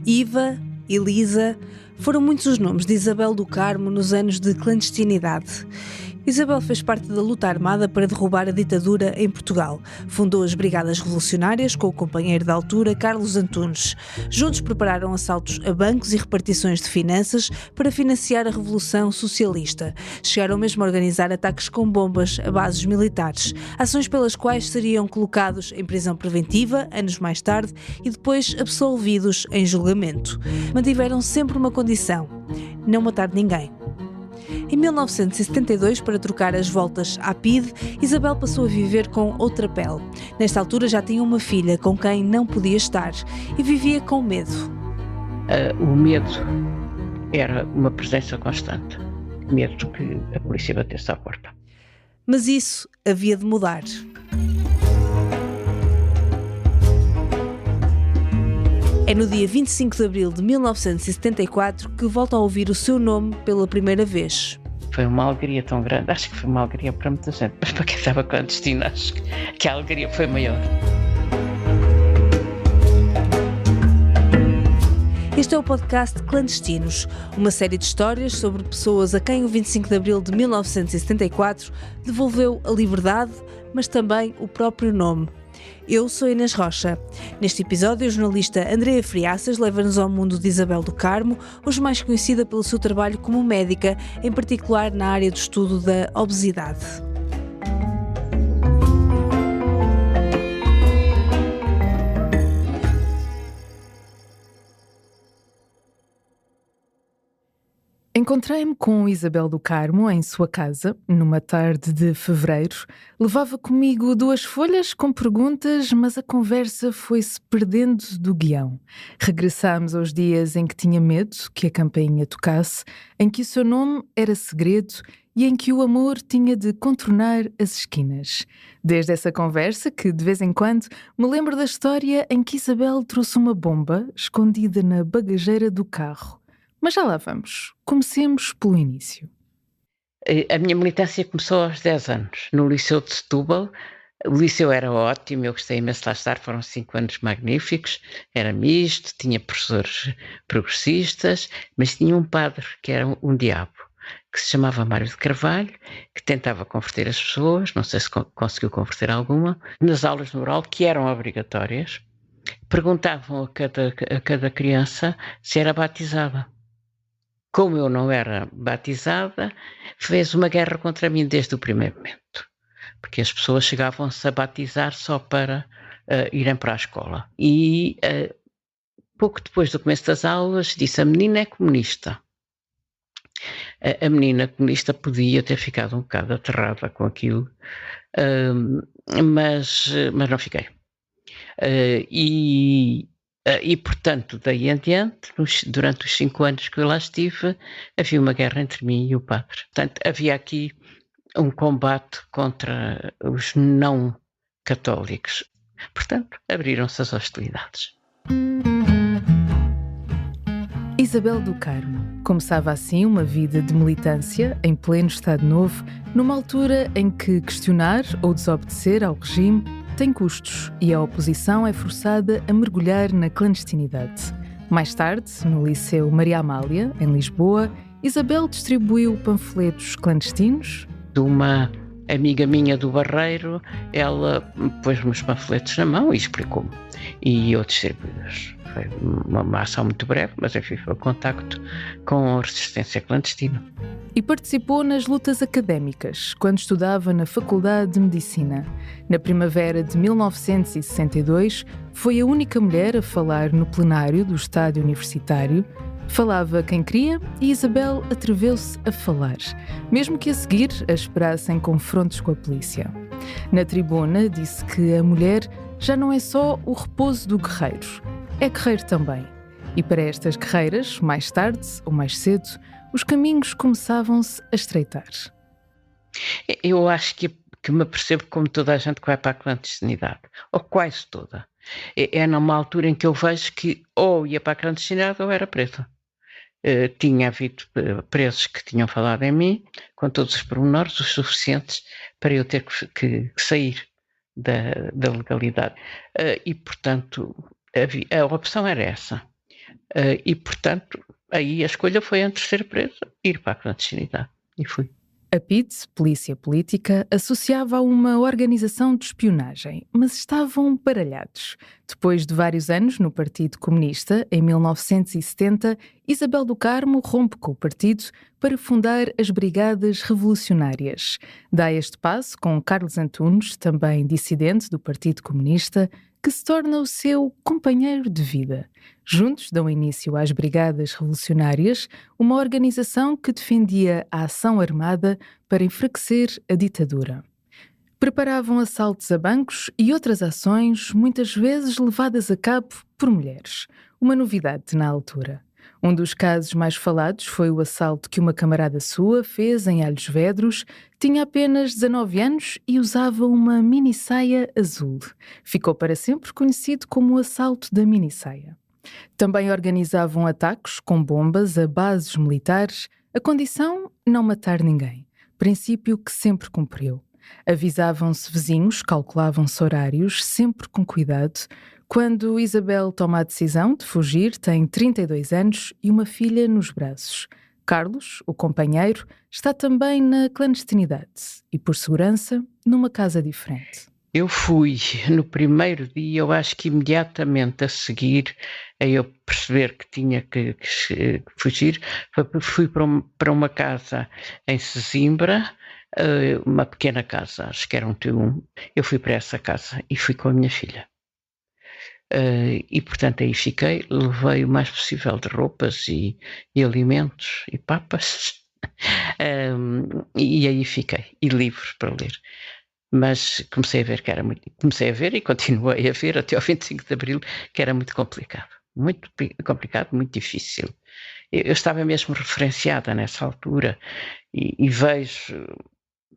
Iva, Elisa, foram muitos os nomes de Isabel do Carmo nos anos de clandestinidade. Isabel fez parte da luta armada para derrubar a ditadura em Portugal. Fundou as Brigadas Revolucionárias com o companheiro da altura, Carlos Antunes. Juntos prepararam assaltos a bancos e repartições de finanças para financiar a Revolução Socialista. Chegaram mesmo a organizar ataques com bombas a bases militares, ações pelas quais seriam colocados em prisão preventiva, anos mais tarde, e depois absolvidos em julgamento. Mantiveram sempre uma condição: não matar ninguém. Em 1972, para trocar as voltas à PIDE, Isabel passou a viver com outra pele. Nesta altura já tinha uma filha com quem não podia estar e vivia com medo. O medo era uma presença constante. Medo que a polícia batesse à porta. Mas isso havia de mudar. É no dia 25 de abril de 1974 que volta a ouvir o seu nome pela primeira vez. Foi uma alegria tão grande, acho que foi uma alegria para muita gente, mas para quem estava clandestino, acho que a alegria foi maior. Este é o podcast Clandestinos, uma série de histórias sobre pessoas a quem o 25 de abril de 1974 devolveu a liberdade, mas também o próprio nome. Eu sou Inês Rocha. Neste episódio, a jornalista Andrea Friaças leva-nos ao mundo de Isabel do Carmo, hoje mais conhecida pelo seu trabalho como médica, em particular na área do estudo da obesidade. Encontrei-me com Isabel do Carmo em sua casa, numa tarde de fevereiro. Levava comigo 2 folhas com perguntas, mas a conversa foi-se perdendo do guião. Regressámos aos dias em que tinha medo que a campainha tocasse, em que o seu nome era segredo e em que o amor tinha de contornar as esquinas. Desde essa conversa que, de vez em quando, me lembro da história em que Isabel trouxe uma bomba escondida na bagageira do carro. Mas já lá vamos. Comecemos pelo início. A minha militância começou aos 10 anos, no Liceu de Setúbal. O liceu era ótimo, eu gostei imenso de lá estar, foram 5 anos magníficos, era misto, tinha professores progressistas, mas tinha um padre que era um diabo, que se chamava Mário de Carvalho, que tentava converter as pessoas, não sei se conseguiu converter alguma, nas aulas no oral, que eram obrigatórias, perguntavam a cada criança se era batizada. Como eu não era batizada, fez uma guerra contra mim desde o primeiro momento, porque as pessoas chegavam-se a batizar só para irem para a escola. E pouco depois do começo das aulas disse: a menina é comunista. A menina comunista podia ter ficado um bocado aterrada com aquilo, mas não fiquei. E, portanto, daí em diante, durante os 5 anos que eu lá estive, havia uma guerra entre mim e o padre. Portanto, havia aqui um combate contra os não católicos. Portanto, abriram-se as hostilidades. Isabel do Carmo começava assim uma vida de militância em pleno Estado Novo, numa altura em que questionar ou desobedecer ao regime tem custos e a oposição é forçada a mergulhar na clandestinidade. Mais tarde, no Liceu Maria Amália, em Lisboa, Isabel distribuiu panfletos clandestinos. Uma amiga minha do Barreiro, ela pôs-me os panfletos na mão e explicou-me. E eu distribuí-os. Foi uma ação muito breve, mas enfim, foi o contacto com a resistência clandestina. E participou nas lutas académicas, quando estudava na Faculdade de Medicina. Na primavera de 1962, foi a única mulher a falar no plenário do Estádio Universitário. Falava quem queria e Isabel atreveu-se a falar, mesmo que a seguir a esperassem confrontos com a polícia. Na tribuna disse que a mulher já não é só o repouso do guerreiro, é guerreiro também. E para estas guerreiras, mais tarde ou mais cedo, os caminhos começavam-se a estreitar. Eu acho que me percebo como toda a gente que vai para a clandestinidade, ou quase toda. É numa altura em que eu vejo que ou ia para a clandestinidade ou era presa. Tinha havido presos que tinham falado em mim, com todos os pormenores, os suficientes para eu ter que sair da legalidade. E, portanto, a opção era essa. E, portanto, aí a escolha foi entre ser presa e ir para a clandestinidade. E fui. A PIDE, Polícia Política, associava a uma organização de espionagem, mas estavam baralhados. Depois de vários anos no Partido Comunista, em 1970, Isabel do Carmo rompe com o partido para fundar as Brigadas Revolucionárias. Dá este passo com Carlos Antunes, também dissidente do Partido Comunista, que se torna o seu companheiro de vida. Juntos dão início às Brigadas Revolucionárias, uma organização que defendia a ação armada para enfraquecer a ditadura. Preparavam assaltos a bancos e outras ações, muitas vezes levadas a cabo por mulheres. Uma novidade na altura. Um dos casos mais falados foi o assalto que uma camarada sua fez em Alhos Vedros. Tinha apenas 19 anos e usava uma minissaia azul. Ficou para sempre conhecido como o assalto da minissaia. Também organizavam ataques com bombas a bases militares, a condição não matar ninguém, princípio que sempre cumpriu. Avisavam-se vizinhos, calculavam-se horários, sempre com cuidado. Quando Isabel toma a decisão de fugir, tem 32 anos e uma filha nos braços. Carlos, o companheiro, está também na clandestinidade e, por segurança, numa casa diferente. Eu fui no primeiro dia, eu acho que imediatamente a seguir, a eu perceber que tinha que fugir, fui para uma casa em Sesimbra, uma pequena casa, acho que era um T1. Eu fui para essa casa e fui com a minha filha. E portanto aí fiquei, levei o mais possível de roupas e alimentos e papas, e aí fiquei, e livros para ler. Mas comecei a ver e continuei a ver até ao 25 de Abril, que era muito complicado, muito difícil. Eu estava mesmo referenciada nessa altura e vejo,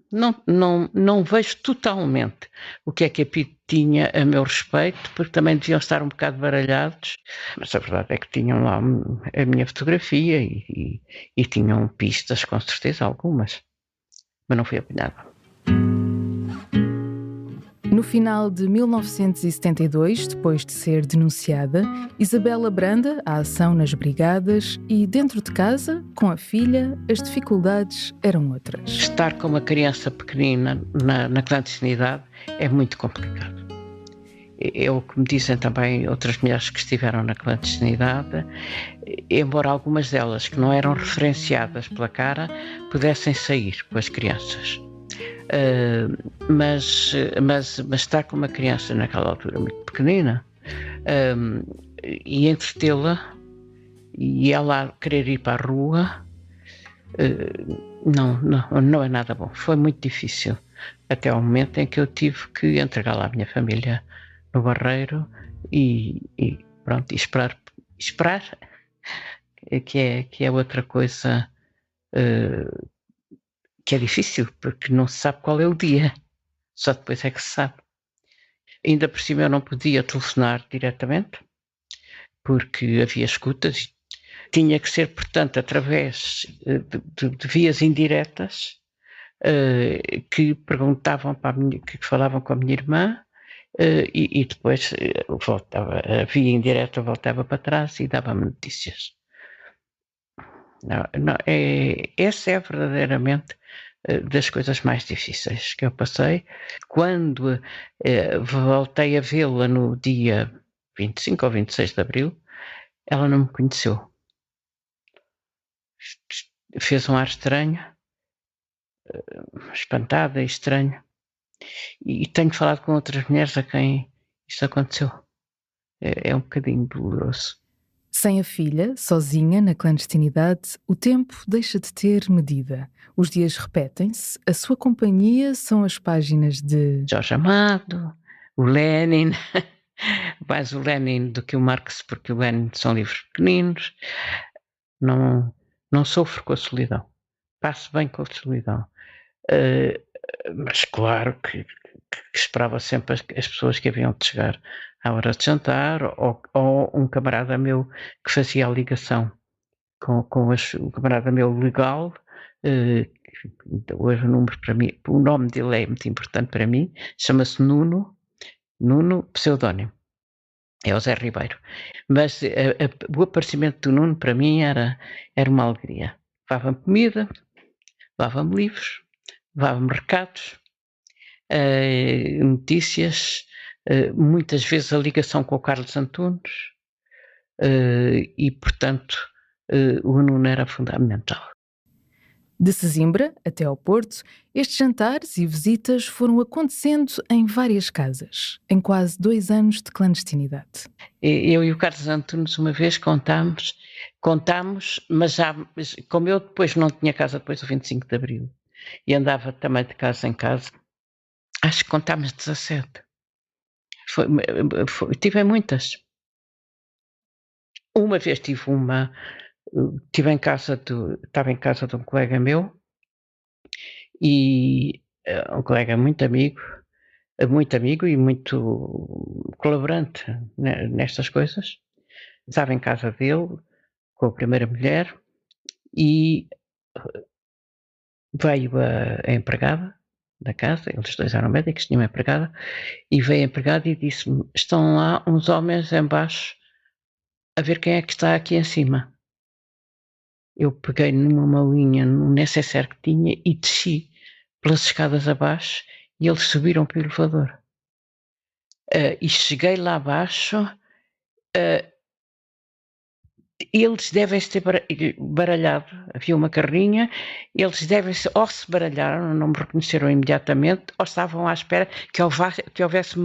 não vejo totalmente o que é que a PIDE tinha a meu respeito, porque também deviam estar um bocado baralhados, mas a verdade é que tinham lá a minha fotografia e tinham pistas, com certeza, algumas, mas não fui apanhada. No final de 1972, depois de ser denunciada, Isabel abranda a ação nas brigadas e, dentro de casa, com a filha, as dificuldades eram outras. Estar com uma criança pequenina na clandestinidade é muito complicado. É o que me dizem também outras mulheres que estiveram na clandestinidade, embora algumas delas que não eram referenciadas pela cara pudessem sair com as crianças. Mas estar com uma criança naquela altura muito pequenina e entretê-la e ela querer ir para a rua, não é nada bom. Foi muito difícil até ao momento em que eu tive que entregá-la à minha família no Barreiro e pronto, e esperar que é outra coisa que é difícil, porque não se sabe qual é o dia, só depois é que se sabe. Ainda por cima eu não podia telefonar diretamente, porque havia escutas. Tinha que ser, portanto, através de vias indiretas, que perguntavam que falavam com a minha irmã, e depois a via indireta voltava para trás e dava-me notícias. Essa é verdadeiramente das coisas mais difíceis que eu passei. Quando voltei a vê-la no dia 25 ou 26 de Abril, ela não me conheceu. Fez um ar estranho, espantada e estranho. E tenho falado com outras mulheres a quem isso aconteceu. É um bocadinho doloroso. Sem a filha, sozinha, na clandestinidade, o tempo deixa de ter medida. Os dias repetem-se, a sua companhia são as páginas de Jorge Amado, o Lenin, mais o Lenin do que o Marx, porque o Lenin são livros pequeninos. Não sofro com a solidão, passo bem com a solidão. Mas claro que esperava sempre as pessoas que haviam de chegar à hora de jantar, ou um camarada meu que fazia a ligação com o camarada meu legal. Hoje o número para mim, o nome dele é muito importante para mim, chama-se Nuno pseudónimo. é o Zé Ribeiro. Mas o aparecimento do Nuno para mim era uma alegria. Levava-me comida, levava-me livros, levava-me recados, notícias, muitas vezes a ligação com o Carlos Antunes, e portanto o Nuno era fundamental. De Sesimbra até ao Porto, estes jantares e visitas foram acontecendo em várias casas, em quase 2 anos de clandestinidade. Eu e o Carlos Antunes uma vez contámos, mas como eu depois não tinha casa depois do 25 de Abril e andava também de casa em casa, acho que contámos 17. Tive muitas. Uma vez estava em casa de um colega meu e um colega muito amigo e muito colaborante nestas coisas. Estava em casa dele com a primeira mulher e veio a empregada da casa, eles dois eram médicos, tinham uma empregada, e veio a empregada e disse-me: estão lá uns homens embaixo a ver quem é que está aqui em cima. Eu peguei numa malinha, num necessaire que tinha e desci pelas escadas abaixo e eles subiram para o elevador. E cheguei lá abaixo, eles devem-se ter baralhado. Havia uma carrinha, eles devem-se ou se baralharam, não me reconheceram imediatamente, ou estavam à espera que houvesse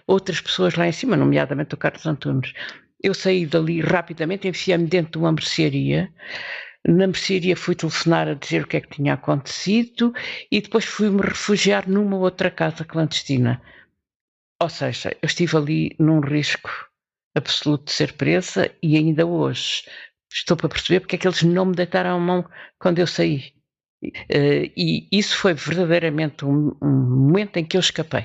outras pessoas lá em cima, nomeadamente o Carlos Antunes. Eu saí dali rapidamente, enfiei-me dentro de uma mercearia. Na mercearia fui telefonar a dizer o que é que tinha acontecido e depois fui-me refugiar numa outra casa clandestina. Ou seja, eu estive ali num risco absoluto de ser presa e ainda hoje estou para perceber porque é que eles não me deitaram a mão quando eu saí. E isso foi verdadeiramente um momento em que eu escapei.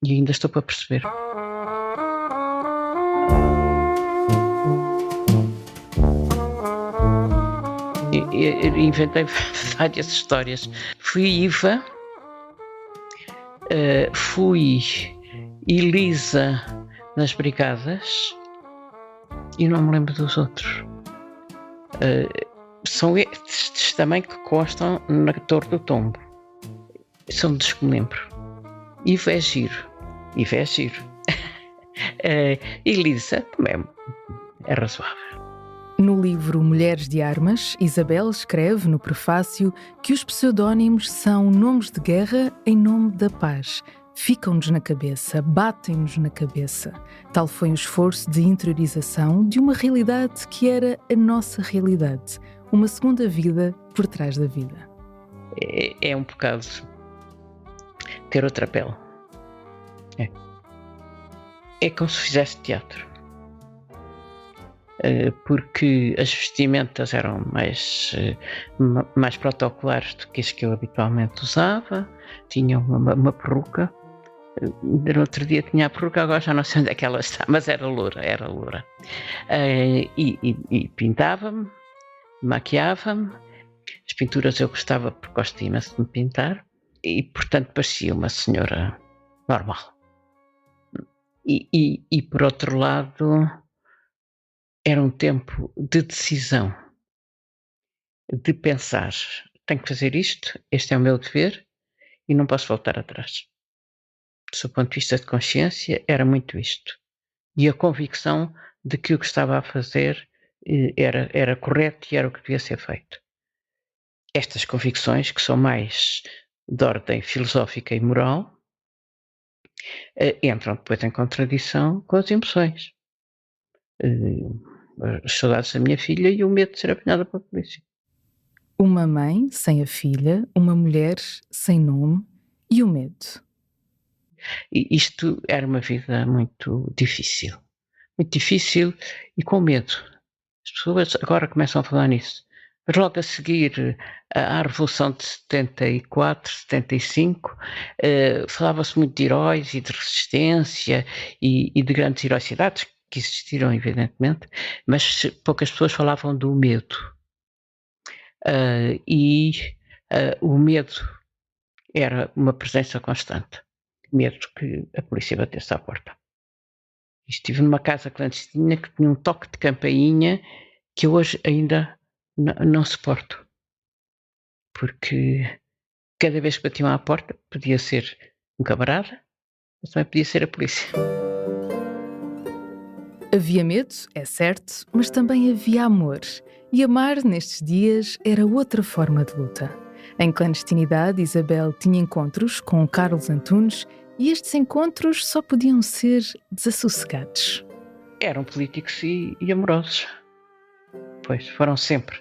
E ainda estou para perceber. Inventei várias histórias. Fui Iva, fui Elisa nas Brigadas e não me lembro dos outros. São estes também que constam na Torre do Tombo. São dos que me lembro. Iva é giro. Elisa também é razoável. No livro Mulheres de Armas, Isabel escreve no prefácio que os pseudónimos são nomes de guerra em nome da paz. Ficam-nos na cabeça, batem-nos na cabeça. Tal foi o esforço de interiorização de uma realidade que era a nossa realidade. Uma segunda vida por trás da vida. É um bocado ter outra pele. É como se fizesse teatro. Porque as vestimentas eram mais protocolares do que as que eu habitualmente usava. Tinha uma peruca. No outro dia tinha a peruca, agora já não sei onde é que ela está, mas era loura. E pintava-me, maquiava-me. As pinturas eu gostava porque gosto imenso de me pintar e, portanto, parecia uma senhora normal. E por outro lado, era um tempo de decisão, de pensar: tenho que fazer isto, este é o meu dever e não posso voltar atrás. Do ponto de vista de consciência, era muito isto. E a convicção de que o que estava a fazer era correto e era o que devia ser feito. Estas convicções, que são mais de ordem filosófica e moral, entram depois em contradição com as emoções. As saudades da minha filha e o medo de ser apanhada pela polícia. Uma mãe sem a filha, uma mulher sem nome e o medo. E isto era uma vida muito difícil e com medo. As pessoas agora começam a falar nisso. Mas logo a seguir à Revolução de 74, 75, falava-se muito de heróis e de resistência e de grandes heroicidades, que existiram, evidentemente, mas poucas pessoas falavam do medo. O medo era uma presença constante. Medo que a polícia batesse à porta. Estive numa casa clandestina que tinha um toque de campainha que eu hoje ainda não suporto. Porque cada vez que batiam à porta, podia ser um camarada, mas também podia ser a polícia. Havia medo, é certo, mas também havia amor. E amar, nestes dias, era outra forma de luta. Em clandestinidade, Isabel tinha encontros com Carlos Antunes e estes encontros só podiam ser desassossegados. Eram políticos e amorosos. Pois, foram sempre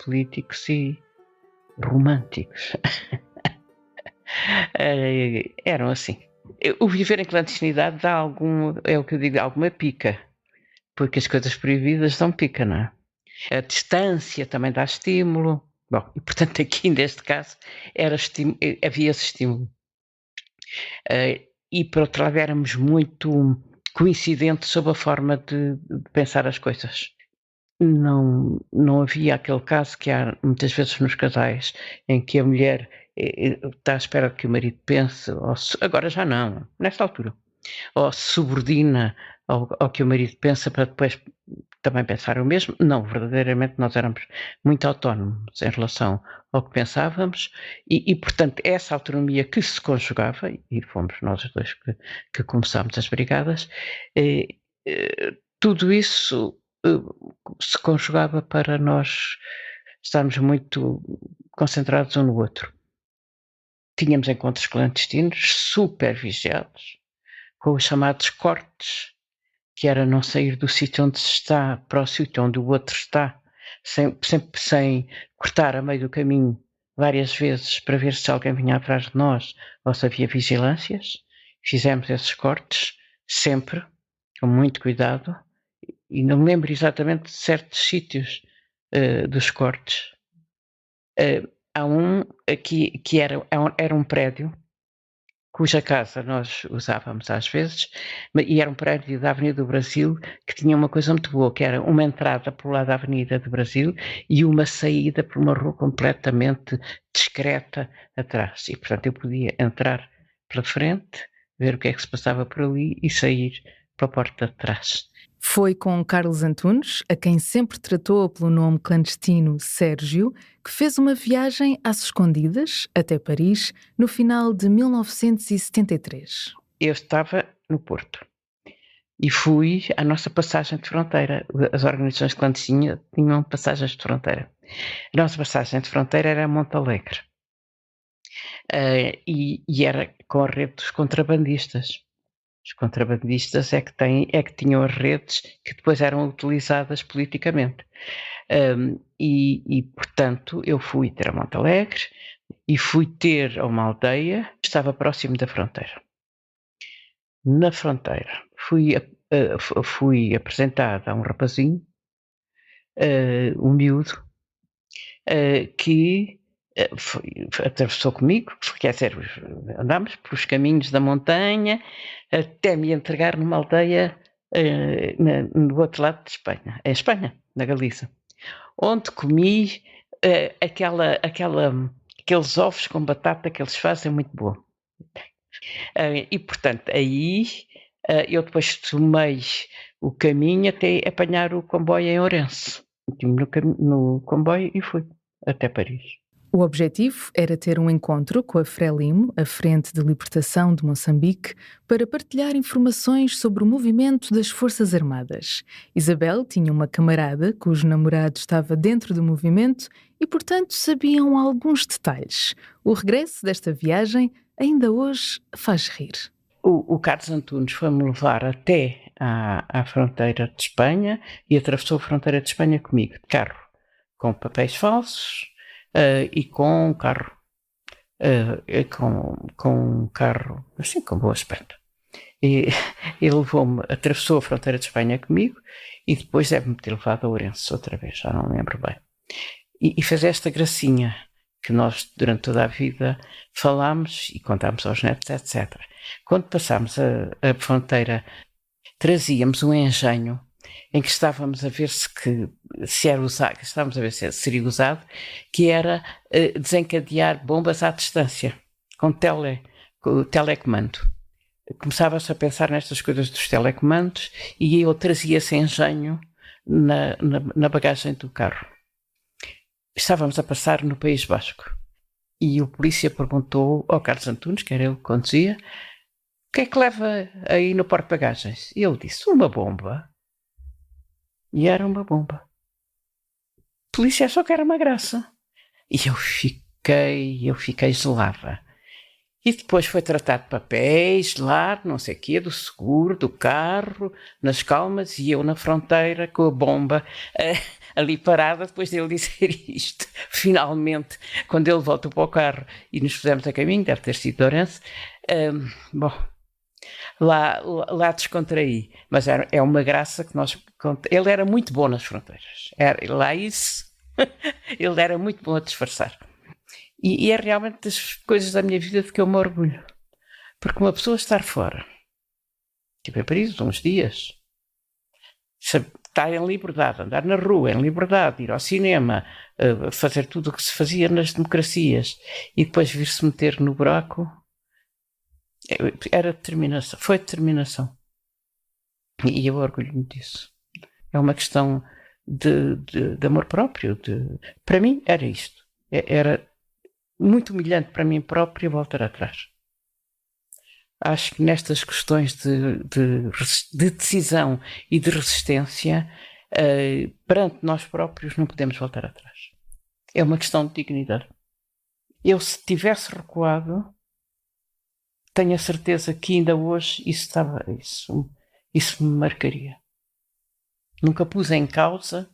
políticos e românticos. Eram assim. O viver em clandestinidade dá é o que eu digo, alguma pica. Porque as coisas proibidas dão pica, não é? A distância também dá estímulo. Bom, e portanto aqui neste caso havia esse estímulo. E por outro lado éramos muito coincidentes sobre a forma de pensar as coisas. Não havia aquele caso que há muitas vezes nos casais em que a mulher está à espera de que o marido pense, agora já não, nesta altura, ou se subordina ao que o marido pensa para depois também pensar o mesmo. Não, verdadeiramente nós éramos muito autónomos em relação ao que pensávamos e portanto, essa autonomia que se conjugava, e fomos nós os dois que começámos as brigadas, tudo isso se conjugava para nós estarmos muito concentrados um no outro. Tínhamos encontros clandestinos, super vigiados, com os chamados cortes, que era não sair do sítio onde se está para o sítio onde o outro está, sempre sem cortar a meio do caminho várias vezes para ver se alguém vinha atrás de nós ou se havia vigilâncias. Fizemos esses cortes sempre, com muito cuidado, e não me lembro exatamente de certos sítios dos cortes. Há um aqui que era um prédio cuja casa nós usávamos às vezes, e era um prédio da Avenida do Brasil que tinha uma coisa muito boa, que era uma entrada pelo lado da Avenida do Brasil e uma saída por uma rua completamente discreta atrás. E, portanto, eu podia entrar pela frente, ver o que é que se passava por ali e sair para a porta de trás. Foi com Carlos Antunes, a quem sempre tratou pelo nome clandestino Sérgio, que fez uma viagem às escondidas até Paris no final de 1973. Eu estava no Porto e fui à nossa passagem de fronteira. As organizações clandestinas tinham passagens de fronteira. A nossa passagem de fronteira era Montalegre e era com a rede dos contrabandistas. Os contrabandistas é que tinham as redes que depois eram utilizadas politicamente. Portanto, eu fui ter a Montalegre e fui ter a uma aldeia que estava próximo da fronteira. Na fronteira, fui apresentada a um rapazinho, um miúdo, que atravessou comigo, quer dizer, andámos pelos caminhos da montanha até me entregar numa aldeia no outro lado de Espanha, em Espanha, na Galiza, onde comi aqueles ovos com batata que eles fazem muito bom. E portanto, aí eu depois tomei o caminho até apanhar o comboio em Ourense. No comboio e fui até Paris. O objetivo era ter um encontro com a Frelimo, a Frente de Libertação de Moçambique, para partilhar informações sobre o movimento das Forças Armadas. Isabel tinha uma camarada cujo namorado estava dentro do movimento e, portanto, sabiam alguns detalhes. O regresso desta viagem ainda hoje faz rir. O Carlos Antunes foi-me levar até à fronteira de Espanha e atravessou a fronteira de Espanha comigo, de carro, com papéis falsos, e com um carro, com um carro assim com bom aspecto. E ele atravessou a fronteira de Espanha comigo e depois deve-me ter levado a Ourense outra vez, já não me lembro bem. E fez esta gracinha que nós durante toda a vida falámos e contámos aos netos, etc. Quando passámos a fronteira, trazíamos um engenho em que estávamos a ver se era usado, estávamos a ver se seria usado, que era desencadear bombas à distância, com telecomando. começava-se a pensar nestas coisas dos telecomandos e eu trazia esse engenho na bagagem do carro. Estávamos a passar no País Basco e o polícia perguntou ao Carlos Antunes, que era ele que conduzia, o que é que leva aí no porta-bagagens? E ele disse, uma bomba. E era uma bomba. A polícia achou que era uma graça. E eu fiquei gelada. E depois foi tratado de papéis lá, não sei o quê, do seguro, do carro, nas calmas, e eu na fronteira com a bomba ali parada, depois dele dizer isto. Finalmente, quando ele voltou para o carro e nos fizemos a caminho, deve ter sido de Ourense, bom, lá descontraí. Mas é uma graça que nós... Ele era muito bom nas fronteiras. Ele era muito bom a disfarçar. E é realmente das coisas da minha vida de que eu me orgulho. Porque uma pessoa estar fora, tipo em Paris, uns dias, estar em liberdade, andar na rua em liberdade, ir ao cinema, fazer tudo o que se fazia nas democracias e depois vir-se meter no buraco, era determinação, foi determinação. E eu orgulho-me disso. É uma questão de amor próprio. Para mim era isto. Era muito humilhante para mim próprio voltar atrás. Acho que nestas questões de decisão e de resistência, perante nós próprios não podemos voltar atrás. É uma questão de dignidade. Eu, se tivesse recuado, tenho a certeza que ainda hoje isso me marcaria. Nunca pus em causa,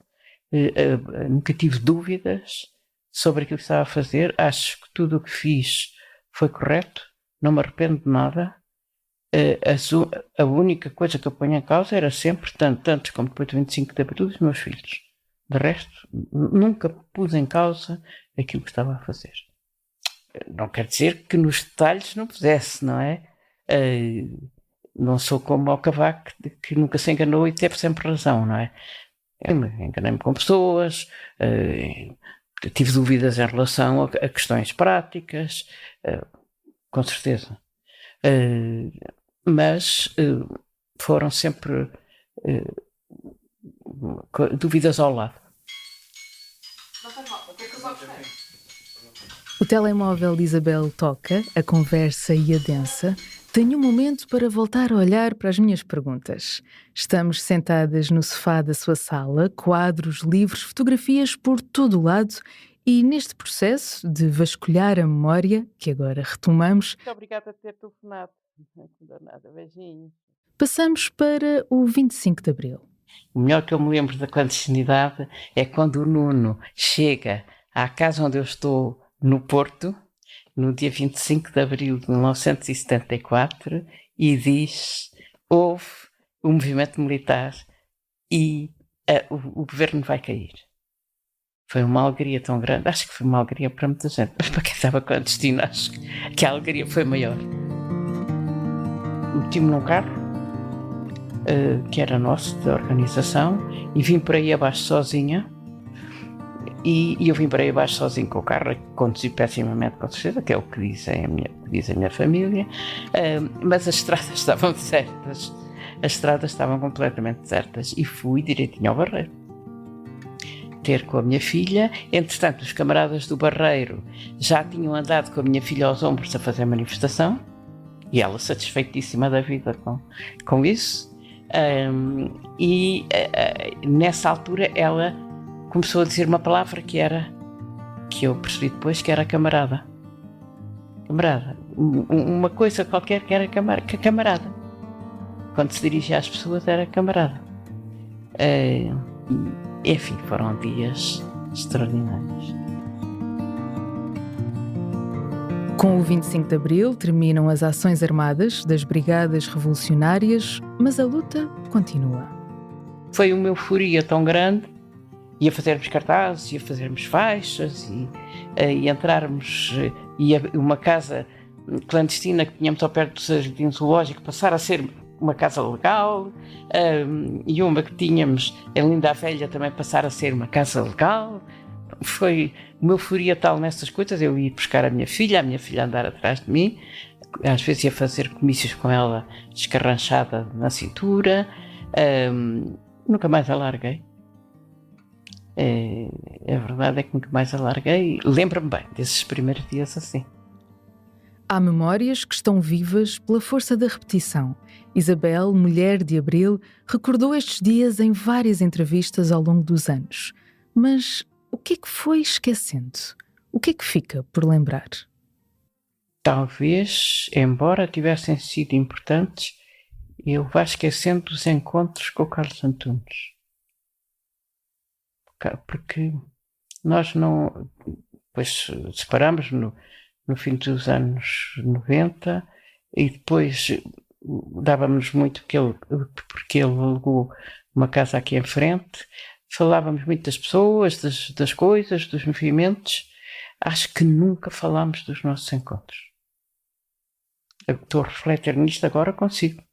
nunca tive dúvidas sobre aquilo que estava a fazer. Acho que tudo o que fiz foi correto, não me arrependo de nada. A única coisa que eu ponho em causa era sempre, tanto antes como depois do 25 de Abril, os meus filhos. De resto, nunca pus em causa aquilo que estava a fazer. Não quer dizer que nos detalhes não pusesse, não é? Não sou como o Cavaco, que nunca se enganou e teve sempre razão, não é? Enganei-me com pessoas, tive dúvidas em relação a questões práticas, com certeza. Mas foram sempre dúvidas ao lado. O telemóvel de Isabel toca, a conversa e adensa. Tenho um momento para voltar a olhar para as minhas perguntas. Estamos sentadas no sofá da sua sala, quadros, livros, fotografias por todo o lado, e neste processo de vasculhar a memória, que agora retomamos, Muito obrigada por ter telefonado. Não deu nada, beijinho. passamos para o 25 de Abril. O melhor que eu me lembro da clandestinidade é quando o Nuno chega à casa onde eu estou no Porto, no dia 25 de abril de 1974, e diz: houve um movimento militar e o governo vai cair. Foi uma alegria tão grande, acho que foi uma alegria para muita gente, mas para quem estava clandestino, acho que a alegria foi maior. Meti-me num carro, que era nosso, da organização, e vim por aí abaixo sozinha. E eu vim para aí abaixo sozinho com o carro, conduzi pessimamente, com certeza, que é o que diz a minha família, mas as estradas estavam desertas, as estradas estavam completamente desertas, e fui direitinho ao Barreiro, ter com a minha filha. Entretanto, os camaradas do Barreiro já tinham andado com a minha filha aos ombros a fazer a manifestação, e ela satisfeitíssima da vida com isso, e nessa altura ela começou a dizer uma palavra que eu percebi depois que era camarada. Camarada. Uma coisa qualquer que era camarada. Quando se dirigia às pessoas era camarada. Enfim, foram dias extraordinários. Com o 25 de Abril terminam as ações armadas das Brigadas Revolucionárias, mas a luta continua. Foi uma euforia tão grande. Ia fazermos cartazes, ia fazermos faixas e entrarmos, uma casa clandestina que tínhamos ao perto do Jardim Zoológico passar a ser uma casa legal, e uma que tínhamos em Linda a Velha também passar a ser uma casa legal. Foi uma euforia tal nessas coisas. Eu ia buscar a minha filha andar atrás de mim, às vezes ia fazer comícios com ela descarranchada na cintura. Nunca mais a larguei. A verdade é que nunca mais a larguei. Lembro-me bem desses primeiros dias assim. Há memórias que estão vivas pela força da repetição. Isabel, mulher de Abril, recordou estes dias em várias entrevistas ao longo dos anos. Mas o que é que foi esquecendo? O que é que fica por lembrar? Talvez, embora tivessem sido importantes, eu vá esquecendo os encontros com o Carlos Antunes. Porque nós não... Depois separámos no fim dos anos 90 e depois dávamos muito porque ele alugou uma casa aqui em frente, falávamos muito das pessoas, das coisas, dos movimentos. Acho que nunca falámos dos nossos encontros. Eu estou a refletir nisto agora consigo,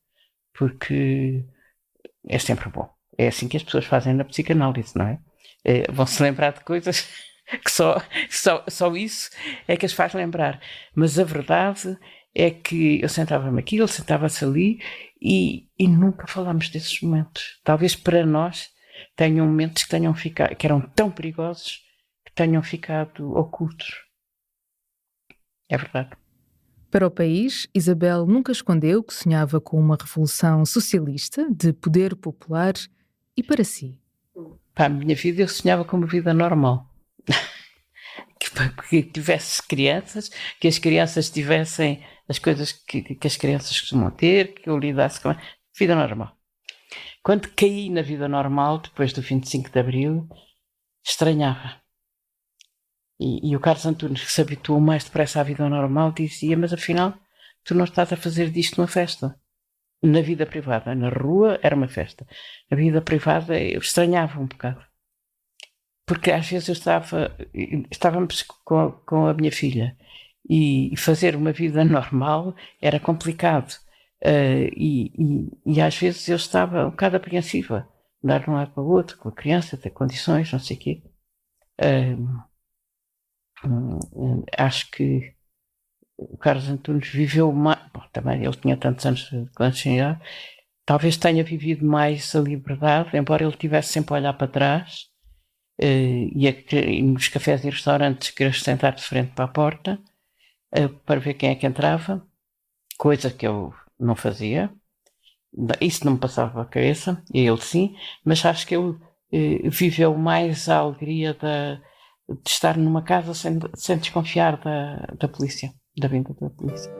porque é sempre bom. É assim que as pessoas fazem na psicanálise, não é? Vão-se lembrar de coisas que só isso é que as faz lembrar. Mas a verdade é que eu sentava-me aqui, ele sentava-se ali e nunca falámos desses momentos. Talvez para nós tenham momentos que eram tão perigosos que tenham ficado ocultos. É verdade. Para o país, Isabel nunca escondeu que sonhava com uma revolução socialista de poder popular. E para si? Para a minha vida, eu sonhava com uma vida normal. Que tivesse crianças, que as crianças tivessem as coisas que as crianças costumam ter, que eu lidasse com a vida normal. Quando caí na vida normal, depois do 25 de Abril, estranhava. E o Carlos Antunes, que se habituou mais depressa à vida normal, dizia: mas afinal, tu não estás a fazer disto uma festa. Na vida privada, na rua, era uma festa. Na vida privada, eu estranhava um bocado. Porque às vezes estávamos com a minha filha e fazer uma vida normal era complicado. E às vezes eu estava um bocado apreensiva, andar de um lado para o outro, com a criança, ter condições, não sei o quê. Acho que o Carlos Antunes viveu mais, bom, também ele tinha tantos anos de clandestinidade, talvez tenha vivido mais a liberdade, embora ele tivesse sempre a olhar para trás, e nos cafés e restaurantes querer sentar de frente para a porta para ver quem é que entrava, coisa que eu não fazia. Isso não me passava a cabeça, e ele sim, mas acho que ele viveu mais a alegria de estar numa casa sem desconfiar da polícia, da vinda da polícia.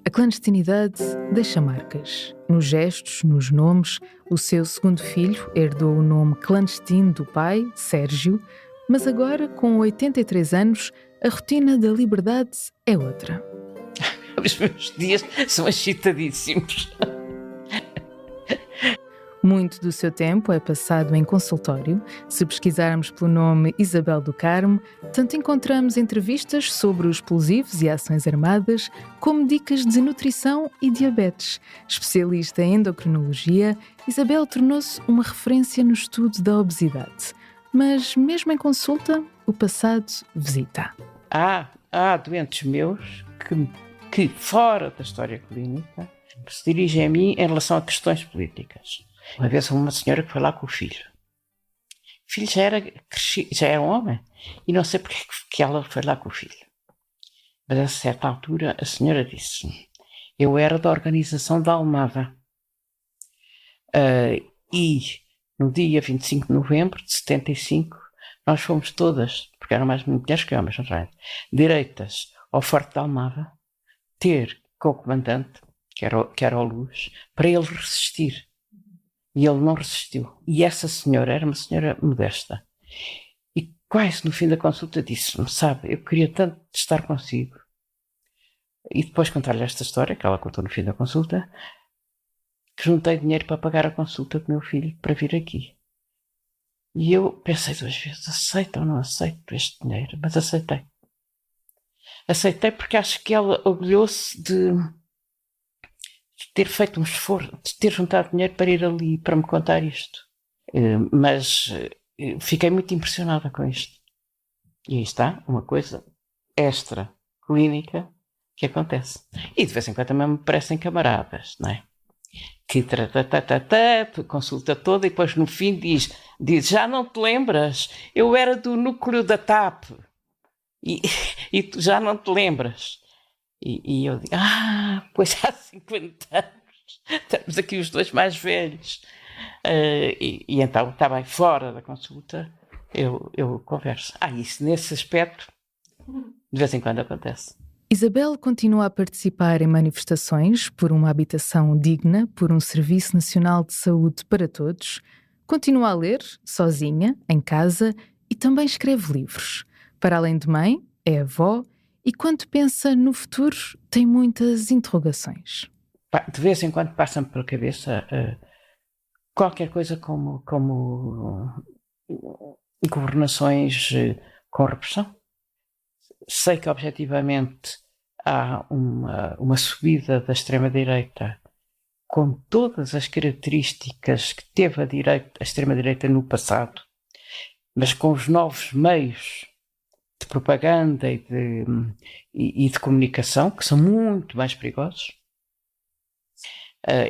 A clandestinidade deixa marcas. Nos gestos, nos nomes. O seu segundo filho herdou o nome clandestino do pai, Sérgio, mas agora, com 83 anos, a rotina da liberdade é outra. Os meus dias são agitadíssimos. Muito do seu tempo é passado em consultório. Se pesquisarmos pelo nome Isabel do Carmo, tanto encontramos entrevistas sobre os explosivos e ações armadas, como dicas de nutrição e diabetes. Especialista em endocrinologia, Isabel tornou-se uma referência no estudo da obesidade. Mas, mesmo em consulta, o passado visita. Há doentes meus que, fora da história clínica, se dirigem a mim em relação a questões políticas. Uma vez uma senhora que foi lá com o filho. O filho já era um homem. E não sei porque que ela foi lá com o filho. Mas a certa altura a senhora disse: eu era da organização da Almada. E no dia 25 de novembro de 75, nós fomos todas, porque eram mais mulheres que homens, direitas ao Forte da Almada, ter com o comandante, que era o Luz, para ele resistir. E ele não resistiu. E essa senhora era uma senhora modesta. E quase no fim da consulta disse-me: sabe, eu queria tanto estar consigo. E depois contar-lhe esta história, que ela contou no fim da consulta, que juntei dinheiro para pagar a consulta do meu filho para vir aqui. E eu pensei 2 vezes: aceito ou não aceito este dinheiro? Mas aceitei. Aceitei porque acho que ela orgulhou-se de ter feito um esforço, de ter juntado dinheiro para ir ali, para me contar isto. Mas fiquei muito impressionada com isto. E aí está, uma coisa extra clínica que acontece. E de vez em quando também me parecem camaradas, não é? Que consulta toda e depois no fim diz, já não te lembras? Eu era do núcleo da TAP e tu já não te lembras. E eu digo, pois há 50 anos, estamos aqui os dois mais velhos. E então, está bem, fora da consulta, eu converso. Isso nesse aspecto, de vez em quando acontece. Isabel continua a participar em manifestações por uma habitação digna, por um Serviço Nacional de Saúde para todos, continua a ler, sozinha, em casa, e também escreve livros. Para além de mãe, é avó, e quando pensa no futuro, tem muitas interrogações. De vez em quando passa-me pela cabeça qualquer coisa como governações com repressão. Sei que objetivamente há uma subida da extrema-direita com todas as características que teve a extrema-direita no passado, mas com os novos meios de propaganda e de comunicação, que são muito mais perigosos.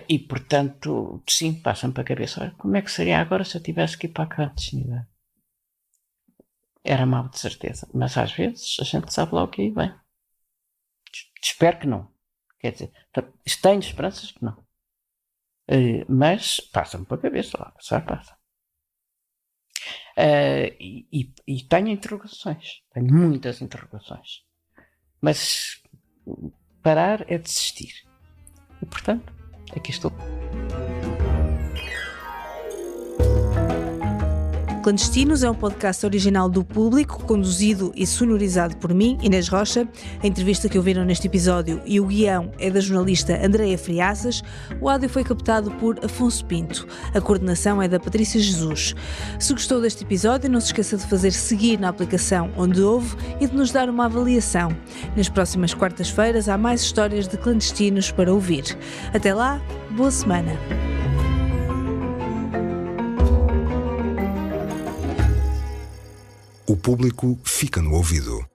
E, portanto, sim, passa-me para a cabeça, olha, como é que seria agora se eu tivesse que ir para a clandestinidade? Era mau, de certeza, mas às vezes a gente sabe logo que aí vem. Espero que não. Quer dizer, tenho esperanças que não. Mas passa-me para a cabeça, lá passa. E tenho interrogações, tenho muitas interrogações. Mas parar é desistir. E, portanto, aqui estou. Clandestinos é um podcast original do Público, conduzido e sonorizado por mim, Inês Rocha. A entrevista que ouviram neste episódio e o guião é da jornalista Andreia Friaças. O áudio foi captado por Afonso Pinto. A coordenação é da Patrícia Jesus. Se gostou deste episódio, não se esqueça de fazer seguir na aplicação onde ouve e de nos dar uma avaliação. Nas próximas quartas-feiras há mais histórias de clandestinos para ouvir. Até lá, boa semana! O Público fica no ouvido.